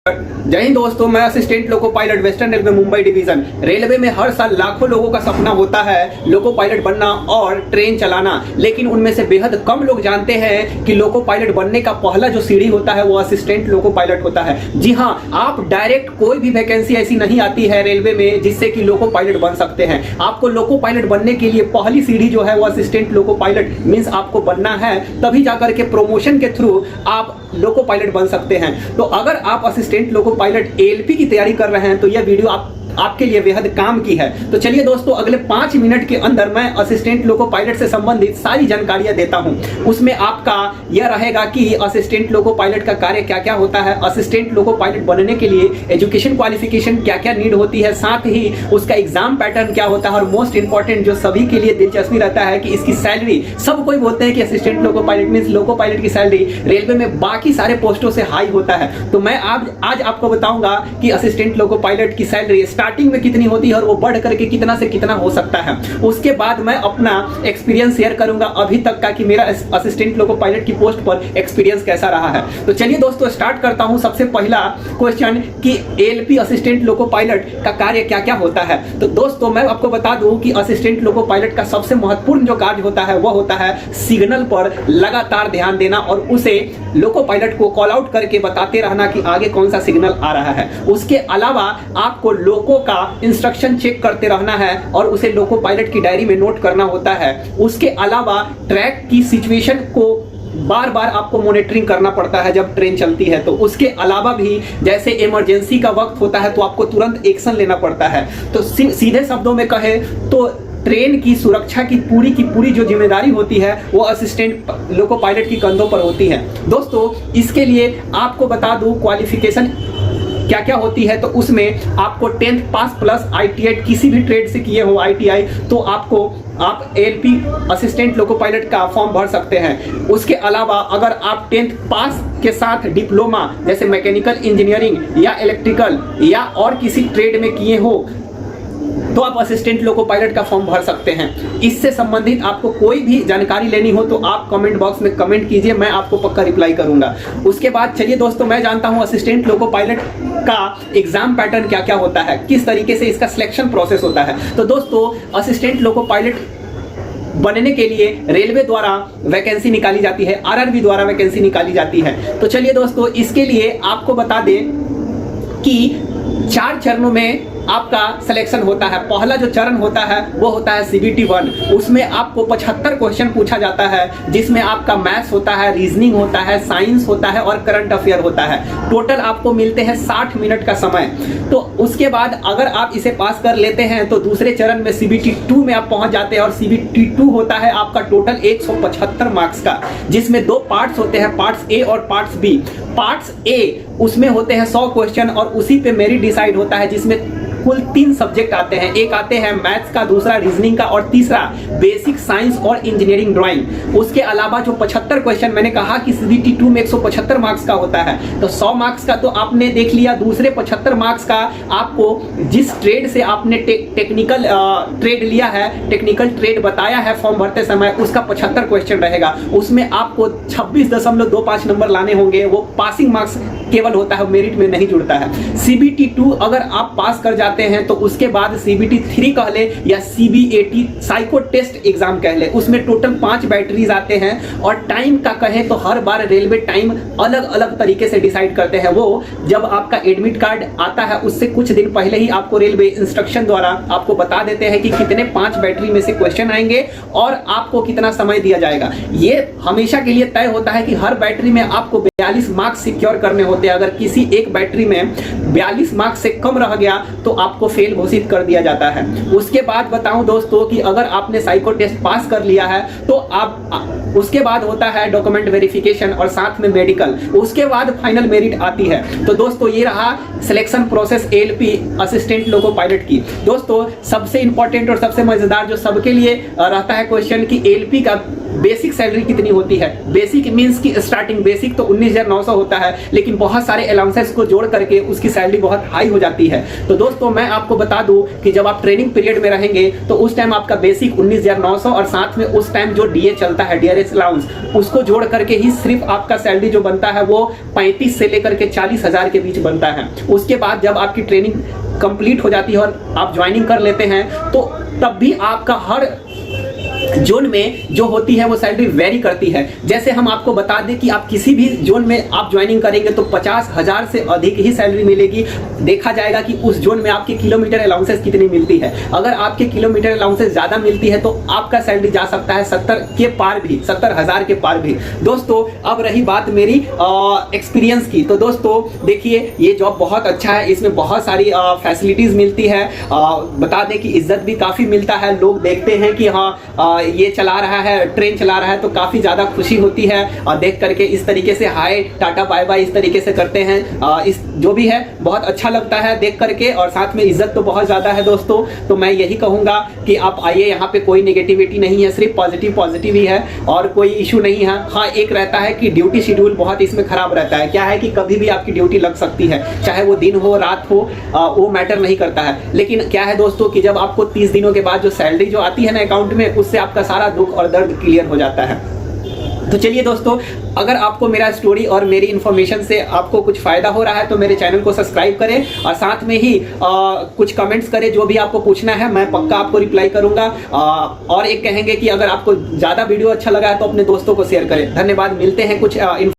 जय हिंद दोस्तों, मैं assistant loco pilot western railway Mumbai division. Railway में हर साल लाखों लोगों का सपना होता है लोको पायलट बनना और ट्रेन चलाना, लेकिन उनमें से बेहद कम लोग जानते हैं कि लोको पायलट बनने का पहला जो सीढ़ी होता है वो असिस्टेंट लोको पायलट होता है। जी हाँ, आप डायरेक्ट कोई भी वैकेंसी ऐसी नहीं आती है रेलवे में जिससे कि लोको पायलट बन सकते हैं। आपको लोको पायलट बनने के लिए पहली सीढ़ी जो है वो असिस्टेंट लोको पायलट मीन्स आपको बनना है, तभी जाकर के प्रमोशन के थ्रू आप लोको पायलट बन सकते हैं। तो अगर आप असिस्टेंट लोको पायलट एएलपी की तैयारी कर रहे हैं तो यह वीडियो आपके लिए बेहद काम की है। तो चलिए दोस्तों, अगले 5 मिनट के अंदर मैं असिस्टेंट लोको पायलट से संबंधित सारी जानकारियां देता हूं। उसमें आपका यह रहेगा कि असिस्टेंट लोको पायलट का कार्य क्या क्या होता है, असिस्टेंट लोको पायलट बनने के लिए एजुकेशन क्वालिफिकेशन क्या क्या नीड होती है, साथ ही उसका एग्जाम पैटर्न क्या होता है, और मोस्ट इंपॉर्टेंट जो सभी के लिए दिलचस्पी रहता है कि इसकी सैलरी। सब कोई बोलते हैं कि assistant loco pilot means loco pilot की सैलरी रेलवे में बाकी सारे पोस्टों से हाई होता है। तो मैं आज आपको बताऊंगा कि असिस्टेंट लोको पायलट की सैलरी स्टार्टिंग में कितनी होती है और वो बढ़ करके कितना से कितना हो सकता है। उसके बाद मैं अपना एक्सपीरियंस शेयर करूंगा अभी तक का कि मेरा असिस्टेंट लोको पायलट की पोस्ट पर एक्सपीरियंस कैसा रहा है। तो चलिए दोस्तों, स्टार्ट करता हूं। सबसे पहला क्वेश्चन कि एएलपी असिस्टेंट लोको पायलट का कार्य क्या क्या होता है। तो दोस्तों, मैं आपको बता दूं कि असिस्टेंट लोको पायलट का सबसे महत्वपूर्ण जो कार्य होता है वह होता है सिग्नल पर लगातार ध्यान देना और उसे लोको पायलट को कॉल आउट करके बताते रहना कि आगे कौन सा सिग्नल आ रहा है। उसके अलावा आपको लोको का इंस्ट्रक्शन चेक करते रहना है और उसे लोको पायलट की डायरी में नोट करना होता है। उसके अलावा ट्रैक की सिचुएशन को बार बार आपको मॉनिटरिंग करना पड़ता है जब ट्रेन चलती है। तो उसके अलावा भी जैसे इमरजेंसी का वक्त होता है तो आपको तुरंत एक्शन लेना पड़ता है। तो सीधे शब्दों में कहे तो ट्रेन की सुरक्षा की पूरी जो जिम्मेदारी होती है वो असिस्टेंट लोको पायलट की कंधों पर होती है। दोस्तों, इसके लिए आपको बता दूं क्वालिफिकेशन क्या क्या होती है। तो उसमें आपको 10th पास प्लस ITI किसी भी ट्रेड से किए हो ITI, तो आप एएलपी असिस्टेंट लोको पायलट का फॉर्म भर सकते हैं। उसके अलावा अगर आप 10th पास के साथ डिप्लोमा जैसे मैकेनिकल इंजीनियरिंग या इलेक्ट्रिकल या और किसी ट्रेड में किए हो तो आप असिस्टेंट लोको पायलट का फॉर्म भर सकते हैं। इससे संबंधित आपको कोई भी जानकारी लेनी हो तो आप कमेंट बॉक्स में कमेंट कीजिए, मैं आपको पक्का रिप्लाई करूंगा। उसके बाद चलिए दोस्तों, मैं जानता हूं असिस्टेंट लोको पायलट का एग्जाम पैटर्न क्या क्या होता है, किस तरीके से इसका सिलेक्शन प्रोसेस होता है। तो दोस्तों, असिस्टेंट लोको पायलट बनने के लिए रेलवे द्वारा वैकेंसी निकाली जाती है, RRB द्वारा वैकेंसी निकाली जाती है। तो चलिए दोस्तों, इसके लिए आपको बता दें कि 4 चरणों में आपका सिलेक्शन होता है। पहला जो चरण होता है वो होता है CBT 1। उसमें आपको 75 क्वेश्चन पूछा जाता है, जिसमें आपका मैथ्स होता है, रीजनिंग होता है, साइंस होता है और करंट अफेयर होता है। टोटल आपको मिलते हैं 60 मिनट का समय। तो उसके बाद अगर आप इसे पास कर लेते हैं तो दूसरे चरण में CBT 2 में आप पहुंच जाते हैं और CBT 2 होता है आपका टोटल 175 मार्क्स का, जिसमें 2 पार्ट्स होते हैं, पार्ट्स A और पार्ट्स B। पार्ट्स A उसमें होते हैं 100 क्वेश्चन और उसी पे मेरिट डिसाइड होता है, जिसमें कुल 3 सब्जेक्ट आते हैं। एक आते हैं मैथ्स का, दूसरा रीजनिंग का और तीसरा बेसिक साइंस और इंजीनियरिंग ड्राइंग। उसके अलावा जो 75 क्वेश्चन मैंने कहा कि CBT 2 में 175 मार्क्स का होता है, तो 100 मार्क्स का तो आपने देख लिया। दूसरे 75 मार्क्स का आपको जिस ट्रेड से आपने टेक्निकल ट्रेड लिया है, टेक्निकल ट्रेड बताया है फॉर्म भरते समय, उसका 75 क्वेश्चन रहेगा। उसमें आपको 26.25 नंबर लाने होंगे। वो पासिंग मार्क्स केवल होता है, मेरिट में नहीं जुड़ता है। CBT 2 अगर आप पास कर जाते हैं तो उसके बाद CBT 3 कह ले या CBAT साइको टेस्ट एग्जाम कह ले, उसमें टोटल 5 बैटरीज आते हैं। और टाइम का कहे तो हर बार रेलवे टाइम अलग अलग तरीके से डिसाइड करते हैं। वो जब आपका एडमिट कार्ड आता है उससे कुछ दिन पहले ही आपको रेलवे इंस्ट्रक्शन द्वारा आपको बता देते हैं कि कितने 5 बैटरी में से क्वेश्चन आएंगे और आपको कितना समय दिया जाएगा। ये हमेशा के लिए तय होता है कि हर बैटरी में आपको 42 मार्क्स सिक्योर करने होते हैं। अगर किसी एक बैटरी में 42 मार्क्स से कम रह गया तो आपको फेल घोषित कर दिया जाता है। उसके बाद बताऊं दोस्तों कि अगर आपने साइको टेस्ट पास कर लिया है तो आप उसके बाद होता है डॉक्यूमेंट वेरिफिकेशन और साथ में मेडिकल। उसके बाद फाइनल मेरिट आती है। तो दोस्तों, ये रहा selection process ALP assistant loco pilot की। दोस्तों, सबसे इंपॉर्टेंट और सबसे मजेदार जो सबके लिए रहता है क्वेश्चन कि एएलपी का बेसिक सैलरी कितनी होती है। बेसिक मींस की स्टार्टिंग बेसिक तो 19,900 होता है, लेकिन बहुत सारे अलाउंसेस को जोड़ करके उसकी सैलरी बहुत हाई हो जाती है। तो दोस्तों मैं आपको बता दूं कि जब आप ट्रेनिंग पीरियड में रहेंगे तो उस टाइम आपका बेसिक 19,900 और साथ में उस टाइम जो डीए चलता है, डियरेस्ट अलाउंस, उसको जोड़ करके ही सिर्फ आपका सैलरी जो बनता है वो 35 से लेकर के 40,000 के बीच बनता है। उसके बाद जब आपकी ट्रेनिंग कंप्लीट हो जाती है और आप ज्वाइनिंग कर लेते हैं तो तब भी आपका हर जोन में जो होती है वो सैलरी वेरी करती है। जैसे हम आपको बता दें कि आप किसी भी जोन में आप ज्वाइनिंग करेंगे तो 50,000 से अधिक ही सैलरी मिलेगी। देखा जाएगा कि उस जोन में आपके किलोमीटर अलाउंसेस कितनी मिलती है। अगर आपके किलोमीटर अलाउंसेस ज़्यादा मिलती है तो आपका सैलरी जा सकता है 70 के पार भी, 70,000 के पार भी। दोस्तों अब रही बात मेरी एक्सपीरियंस की, तो दोस्तों देखिए ये जॉब बहुत अच्छा है, इसमें बहुत सारी फैसिलिटीज़ मिलती है। बता दें कि इज्जत भी काफ़ी मिलता है। लोग देखते हैं कि हाँ ये चला रहा है, ट्रेन चला रहा है, तो काफ़ी ज़्यादा खुशी होती है और देख करके इस तरीके से हाय टाटा बाय बाय इस तरीके से करते हैं। इस जो भी है बहुत अच्छा लगता है देख करके, और साथ में इज्जत तो बहुत ज़्यादा है दोस्तों। तो मैं यही कहूँगा कि आप आइए, यहाँ पे कोई नेगेटिविटी नहीं है, सिर्फ पॉजिटिव ही है और कोई इशू नहीं है। हाँ एक रहता है कि ड्यूटी शेड्यूल बहुत इसमें ख़राब रहता है। क्या है कि कभी भी आपकी ड्यूटी लग सकती है, चाहे वो दिन हो रात हो, वो मैटर नहीं करता है। लेकिन क्या है दोस्तों कि जब आपको 30 दिनों के बाद जो सैलरी जो आती है ना अकाउंट में, उससे आपका सारा दुख और दर्द क्लियर हो जाता है। तो चलिए दोस्तों, अगर आपको मेरा स्टोरी और मेरी इन्फॉर्मेशन से आपको कुछ फ़ायदा हो रहा है तो मेरे चैनल को सब्सक्राइब करें और साथ में ही कुछ कमेंट्स करें। जो भी आपको पूछना है मैं पक्का आपको रिप्लाई करूंगा। और एक कहेंगे कि अगर आपको ज़्यादा वीडियो अच्छा लगा है तो अपने दोस्तों को शेयर करें। धन्यवाद। मिलते हैं कुछ